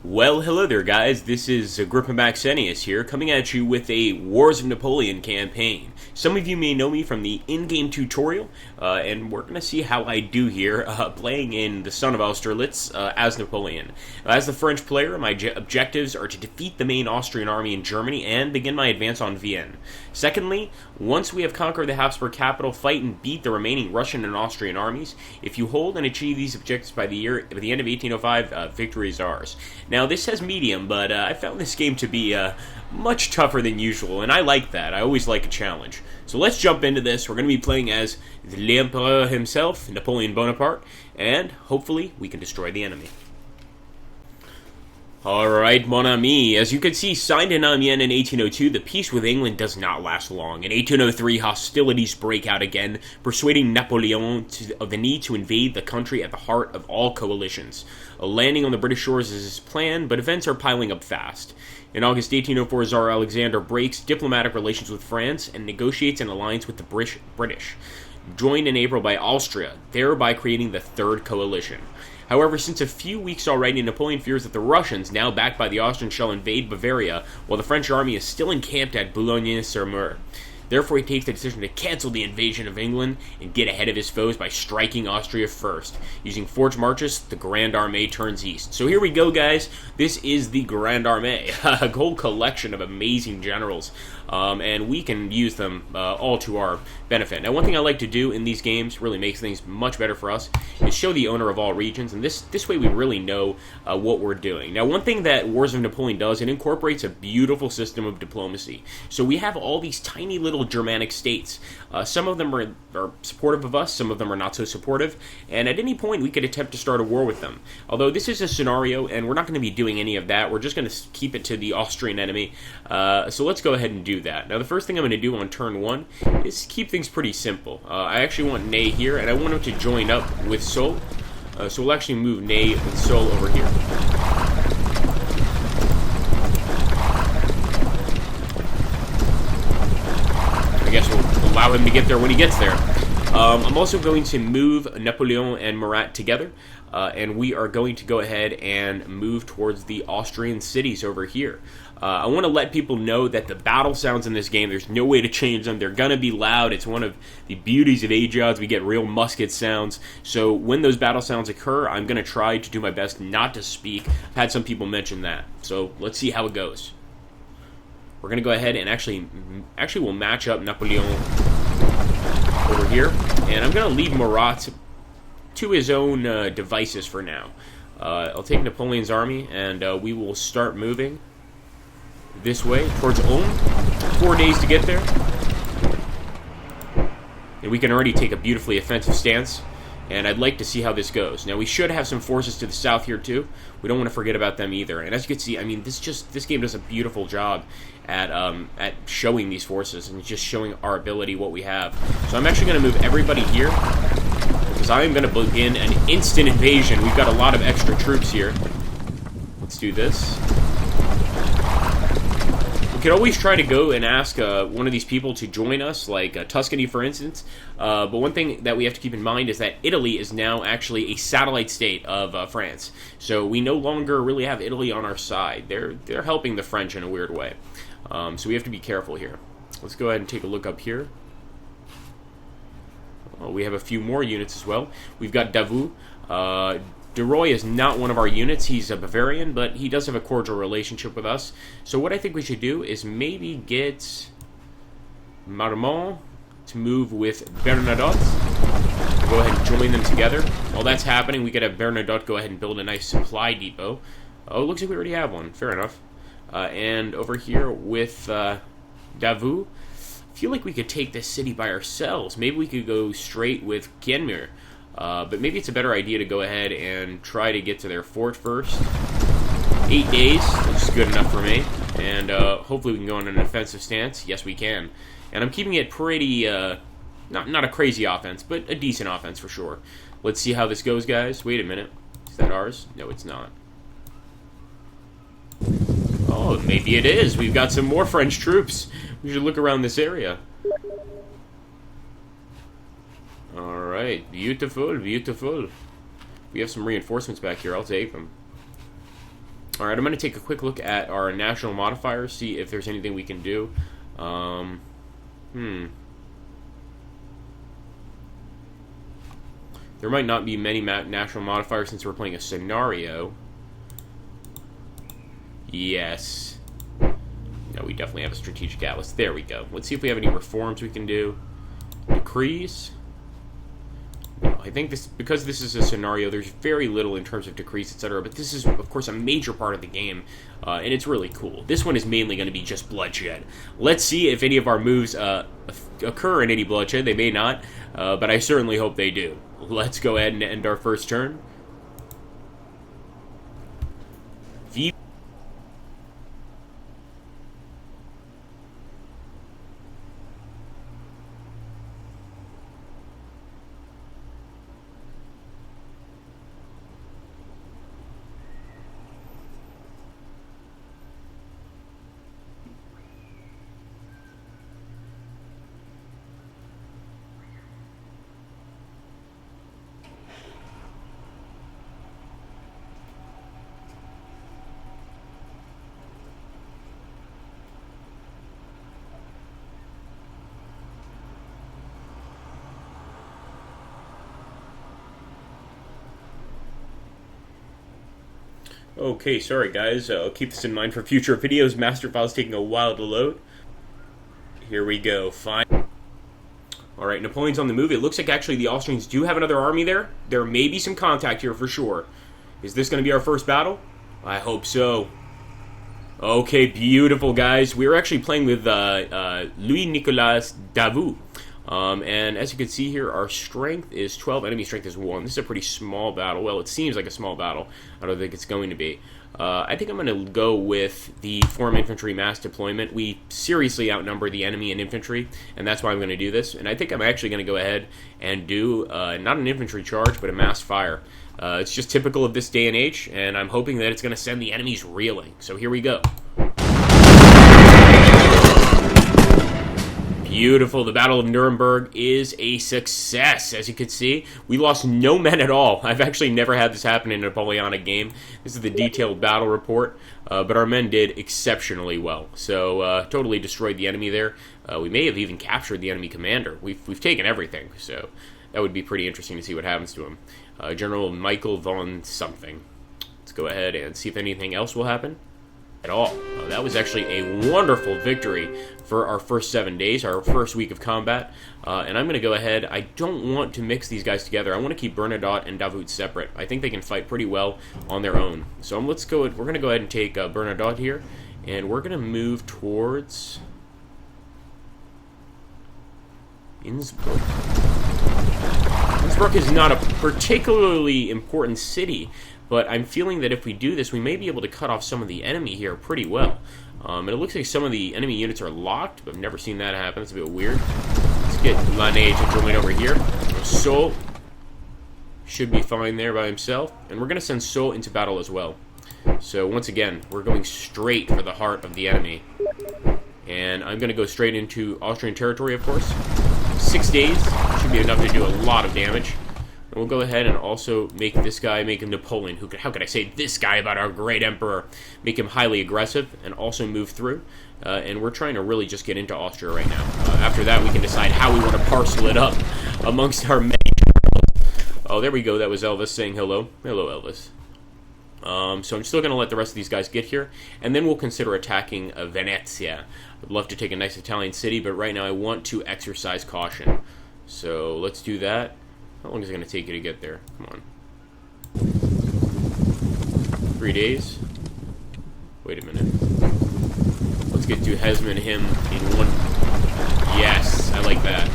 Well, hello there, guys. This is Agrippa Maxenius here, coming at you with a Wars of Napoleon campaign. Some of you may know me from the in-game tutorial, and we're going to see how I do here, playing in the son of Austerlitz as Napoleon. As the French player, my objectives are to defeat the main Austrian army in Germany and begin my advance on Vienne. Secondly, once we have conquered the Habsburg capital, fight and beat the remaining Russian and Austrian armies. If you hold and achieve these objectives by the end of 1805, victory is ours. Now, this says medium, but I found this game to be much tougher than usual, and I like that. I always like a challenge. So let's jump into this. We're going to be playing as l'Empereur himself, Napoleon Bonaparte, and hopefully we can destroy the enemy. Alright, mon ami, as you can see, signed in Amiens in 1802, the peace with England does not last long. In 1803, hostilities break out again, persuading Napoleon of the need to invade the country at the heart of all coalitions. A landing on the British shores is his plan, but events are piling up fast. In August 1804, Tsar Alexander breaks diplomatic relations with France and negotiates an alliance with the British, joined in April by Austria, thereby creating the Third Coalition. However, since a few weeks already, Napoleon fears that the Russians, now backed by the Austrians, shall invade Bavaria, while the French army is still encamped at Boulogne-sur-Mer. Therefore, he takes the decision to cancel the invasion of England and get ahead of his foes by striking Austria first. Using forced marches, the Grande Armée turns east. So here we go, guys. This is the Grande Armée, a whole collection of amazing generals, and we can use them all to our benefit. Now, one thing I like to do in these games, really makes things much better for us, is show the owner of all regions, and this way we really know what we're doing. Now, one thing that Wars of Napoleon does, it incorporates a beautiful system of diplomacy. So we have all these tiny little Germanic states. Some of them are supportive of us, some of them are not so supportive, and at any point we could attempt to start a war with them. Although this is a scenario, and we're not going to be doing any of that, we're just going to keep it to the Austrian enemy. So let's go ahead and do that. Now, the first thing I'm going to do on turn 1 is keep things pretty simple. I actually want Ney here, and I want him to join up with Soult. So we'll actually move Ney and Soult over here. I guess we'll allow him to get there when he gets there. I'm also going to move Napoleon and Murat together, and we are going to go ahead and move towards the Austrian cities over here. I want to let people know that the battle sounds in this game, there's no way to change them. They're going to be loud. It's one of the beauties of Ageods. We get real musket sounds. So when those battle sounds occur, I'm going to try to do my best not to speak. I've had some people mention that. So let's see how it goes. We're going to go ahead and actually we'll match up Napoleon over here. And I'm going to leave Murat to his own devices for now. I'll take Napoleon's army, and we will start moving this way towards Ulm. 4 days to get there. And we can already take a beautifully offensive stance. And I'd like to see how this goes. Now, we should have some forces to the south here, too. We don't want to forget about them either. And as you can see, I mean, this game does a beautiful job at showing these forces and just showing our ability, what we have. So I'm actually going to move everybody here, because I am going to begin an instant invasion. We've got a lot of extra troops here. Let's do this. We could always try to go and ask one of these people to join us, like Tuscany, for instance. But one thing that we have to keep in mind is that Italy is now actually a satellite state of France. So we no longer really have Italy on our side. They're helping the French in a weird way. So we have to be careful here. Let's go ahead and take a look up here. We have a few more units as well. We've got Davout. De Roy is not one of our units. He's a Bavarian, but he does have a cordial relationship with us. So what I think we should do is maybe get Marmont to move with Bernadotte. Go ahead and join them together. While that's happening, we could have Bernadotte go ahead and build a nice supply depot. Oh, it looks like we already have one. Fair enough. And over here with Davout, I feel like we could take this city by ourselves. Maybe we could go straight with Kenmure. But maybe it's a better idea to go ahead and try to get to their fort first. 8 days, which is good enough for me. And hopefully we can go on an offensive stance. Yes, we can. And I'm keeping it pretty, not a crazy offense, but a decent offense for sure. Let's see how this goes, guys. Wait a minute. Is that ours? No, it's not. Oh, maybe it is. We've got some more French troops. We should look around this area. Alright, beautiful, beautiful. We have some reinforcements back here. I'll take them. Alright, I'm going to take a quick look at our national modifiers, see if there's anything we can do. There might not be many national modifiers since we're playing a scenario. Yes. No, we definitely have a strategic atlas. There we go. Let's see if we have any reforms we can do. Decrees. I think because this is a scenario, there's very little in terms of decrees, etc. But this is, of course, a major part of the game, and it's really cool. This one is mainly going to be just bloodshed. Let's see if any of our moves occur in any bloodshed. They may not, but I certainly hope they do. Let's go ahead and end our first turn. Okay, sorry guys, I'll keep this in mind for future videos. Master file's taking a while to load. Here we go, fine. Alright, Napoleon's on the move. It looks like actually the Austrians do have another army there. There may be some contact here for sure. Is this going to be our first battle? I hope so. Okay, beautiful guys. We're actually playing with Louis-Nicolas Davout. And as you can see here, our strength is 12, enemy strength is 1. This is a pretty small battle. Well, it seems like a small battle. I don't think it's going to be. I think I'm going to go with the form infantry mass deployment. We seriously outnumber the enemy in infantry, and that's why I'm going to do this. And I think I'm actually going to go ahead and do not an infantry charge, but a mass fire. It's just typical of this day and age, and I'm hoping that it's going to send the enemies reeling. So here we go. Beautiful. The Battle of Nuremberg is a success. As you can see, we lost no men at all. I've actually never had this happen in a Napoleonic game. This is the detailed battle report, but our men did exceptionally well. So, totally destroyed the enemy there. We may have even captured the enemy commander. We've taken everything, so that would be pretty interesting to see what happens to him. General Michael von something. Let's go ahead and see if anything else will happen. At all. That was actually a wonderful victory for our first 7 days, our first week of combat. And I'm going to go ahead. I don't want to mix these guys together. I want to keep Bernadotte and Davout separate. I think they can fight pretty well on their own. So we're going to go ahead and take Bernadotte here, and we're going to move towards Innsbruck. Innsbruck is not a particularly important city, but I'm feeling that if we do this, we may be able to cut off some of the enemy here pretty well. And it looks like some of the enemy units are locked, but I've never seen that happen. It's a bit weird. Let's get Lanné to join over here. Soult should be fine there by himself. And we're going to send Soult into battle as well. So once again, we're going straight for the heart of the enemy. And I'm going to go straight into Austrian territory, of course. 6 days should be enough to do a lot of damage. And we'll go ahead and also make this guy, make him Napoleon. How could I say this guy about our great emperor? Make him highly aggressive and also move through. And we're trying to really just get into Austria right now. After that, we can decide how we want to parcel it up amongst our many generals. Oh, there we go. That was Elvis saying hello. Hello, Elvis. So I'm still going to let the rest of these guys get here. And then we'll consider attacking Venezia. I'd love to take a nice Italian city, but right now I want to exercise caution. So let's do that. How long is it going to take you to get there? Come on. 3 days? Wait a minute. Let's get to Hesman him in one. Yes, I like that.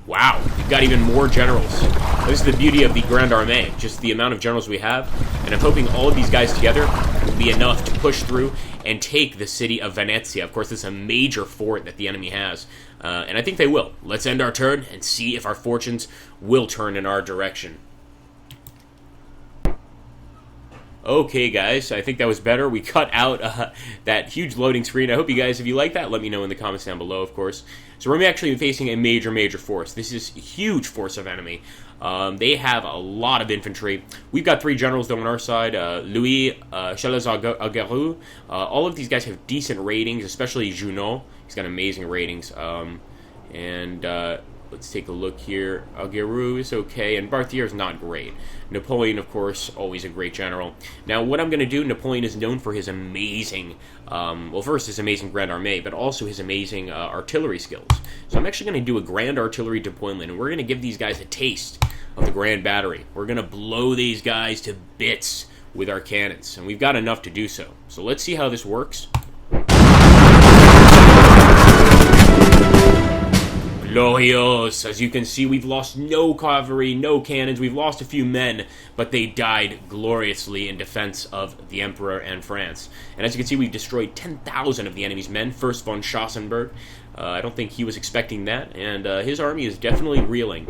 Wow, we've got even more generals. This is the beauty of the Grande Armée, just the amount of generals we have. And I'm hoping all of these guys together will be enough to push through and take the city of Venezia. Of course, this is a major fort that the enemy has. And I think they will. Let's end our turn and see if our fortunes will turn in our direction. Okay, guys, I think that was better. We cut out that huge loading screen. I hope you guys, if you like that, let me know in the comments down below, of course. So we're actually facing a major force. This is a huge force of enemy. They have a lot of infantry. We've got 3 generals, though, on our side. Louis, Agerods. All of these guys have decent ratings, especially Junot. He's got amazing ratings. Let's take a look here. Agerods is okay, and Barthier is not great. Napoleon, of course, always a great general. Now, what I'm going to do, Napoleon is known for his amazing, first his amazing Grand Armée, but also his amazing artillery skills. So I'm actually going to do a Grand Artillery deployment, and we're going to give these guys a taste of the Grand Battery. We're going to blow these guys to bits with our cannons, and we've got enough to do so. So let's see how this works. Glorious! As you can see, we've lost no cavalry, no cannons. We've lost a few men, but they died gloriously in defense of the Emperor and France. And as you can see, we've destroyed 10,000 of the enemy's men. First von Schossenberg. I don't think he was expecting that, and his army is definitely reeling.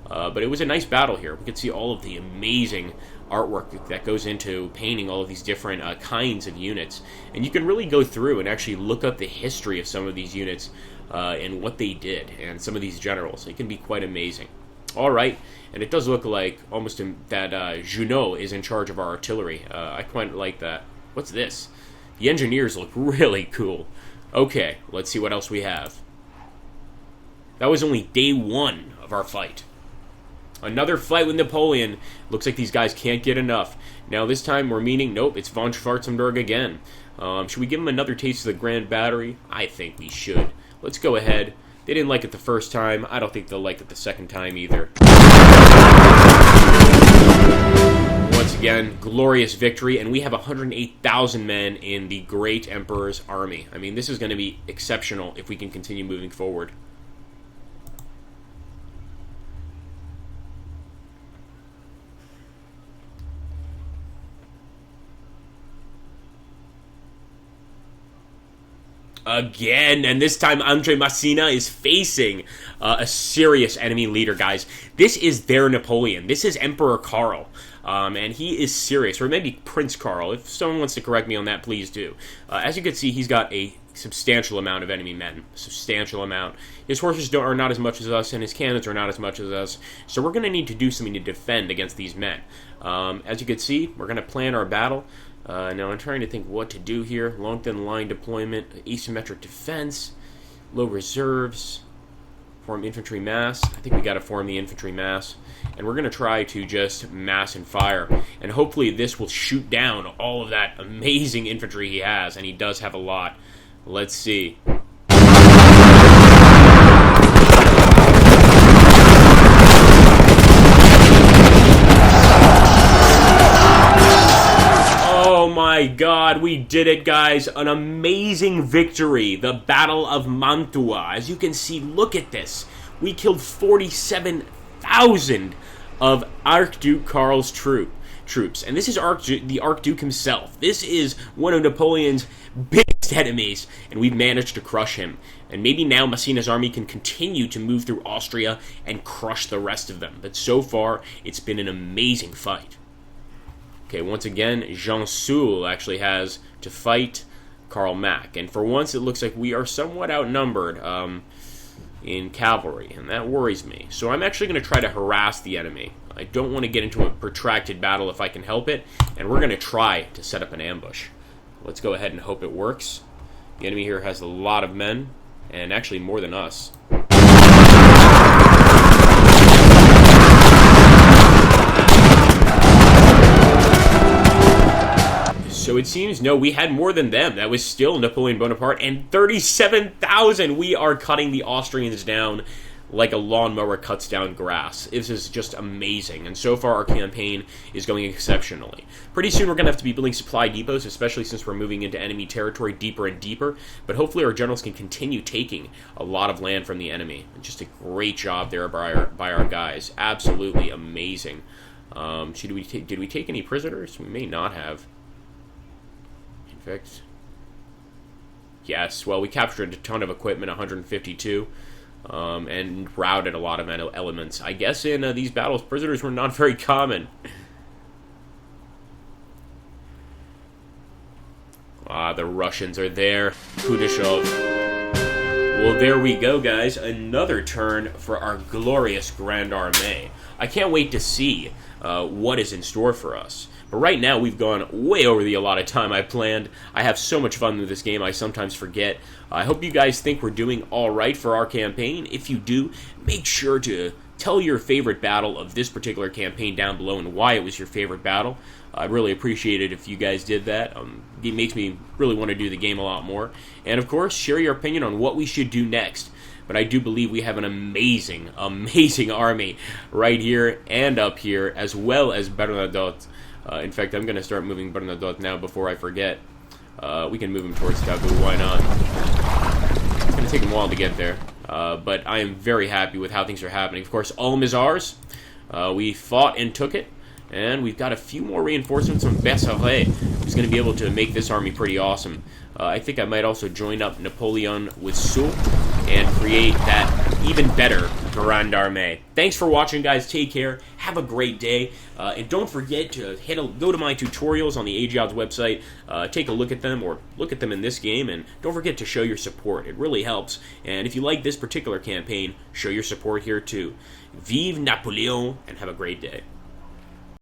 But it was a nice battle here. We could see all of the amazing artwork that goes into painting all of these different kinds of units. And you can really go through and actually look up the history of some of these units and what they did, and some of these generals. It can be quite amazing. Alright, and it does look like almost that Junot is in charge of our artillery. I quite like that. What's this? The engineers look really cool. Okay, let's see what else we have. That was only day 1 of our fight. Another fight with Napoleon. Looks like these guys can't get enough. Now this time we're meaning, nope, it's von Schwarzenberg again. Should we give him another taste of the Grand Battery? I think we should. Let's go ahead. They didn't like it the first time. I don't think they'll like it the second time either. Once again, glorious victory, and we have 108,000 men in the Great Emperor's army. I mean, this is going to be exceptional if we can continue moving forward. Again, and this time Andre Massena is facing a serious enemy leader, guys. This is their Napoleon. This is Emperor Karl, and he is serious, or maybe Prince Karl. If someone wants to correct me on that, please do. As you can see, he's got a substantial amount of enemy men. Substantial amount. His horses are not as much as us, and his cannons are not as much as us, so we're going to need to do something to defend against these men. As you can see, we're going to plan our battle. Now I'm trying to think what to do here. Long thin line deployment, asymmetric defense, low reserves, form infantry mass. I think we got to form the infantry mass, and we're going to try to just mass and fire, and hopefully this will shoot down all of that amazing infantry he has, and he does have a lot. Let's see. Oh my god, we did it, guys. An amazing victory. The Battle of Mantua. As you can see, look at this. We killed 47,000 of Archduke Karl's troops. And this is the Archduke himself. This is one of Napoleon's biggest enemies, and we've managed to crush him. And maybe now Massena's army can continue to move through Austria and crush the rest of them. But so far, it's been an amazing fight. Okay, once again, Jean Soule actually has to fight Karl Mack. And for once, it looks like we are somewhat outnumbered in cavalry, and that worries me. So I'm actually going to try to harass the enemy. I don't want to get into a protracted battle if I can help it, and we're going to try to set up an ambush. Let's go ahead and hope it works. The enemy here has a lot of men, and actually more than us. So it seems, no, we had more than them. That was still Napoleon Bonaparte, and 37,000! We are cutting the Austrians down like a lawnmower cuts down grass. This is just amazing, and so far our campaign is going exceptionally. Pretty soon we're going to have to be building supply depots, especially since we're moving into enemy territory deeper and deeper, but hopefully our generals can continue taking a lot of land from the enemy. Just a great job there by our guys. Absolutely amazing. Did we take any prisoners? We may not have. In fact, yes, well, we captured a ton of equipment, 152. And routed a lot of elements. I guess in these battles, prisoners were not very common. The Russians are there. Kudashov. Well, there we go, guys. Another turn for our glorious Grande Armée. I can't wait to see what is in store for us. But right now, we've gone way over the allotted time I planned. I have so much fun with this game, I sometimes forget. I hope you guys think we're doing all right for our campaign. If you do, make sure to tell your favorite battle of this particular campaign down below and why it was your favorite battle. I'd really appreciate it if you guys did that. It makes me really want to do the game a lot more. And of course, share your opinion on what we should do next. But I do believe we have an amazing, amazing army right here and up here, as well as Bernadotte. In fact, I'm going to start moving Bernadotte now before I forget. We can move him towards Tabu, why not? It's going to take him a while to get there. But I am very happy with how things are happening. Of course, Ulm is ours. We fought and took it. And we've got a few more reinforcements from Bessarret, who's going to be able to make this army pretty awesome. I think I might also join up Napoleon with Soult and create that even better Grande Armée. Thanks for watching, guys. Take care. Have a great day. And don't forget to go to my tutorials on the Ageods website. Take a look at them, or look at them in this game. And don't forget to show your support. It really helps. And if you like this particular campaign, show your support here too. Vive Napoleon, and have a great day.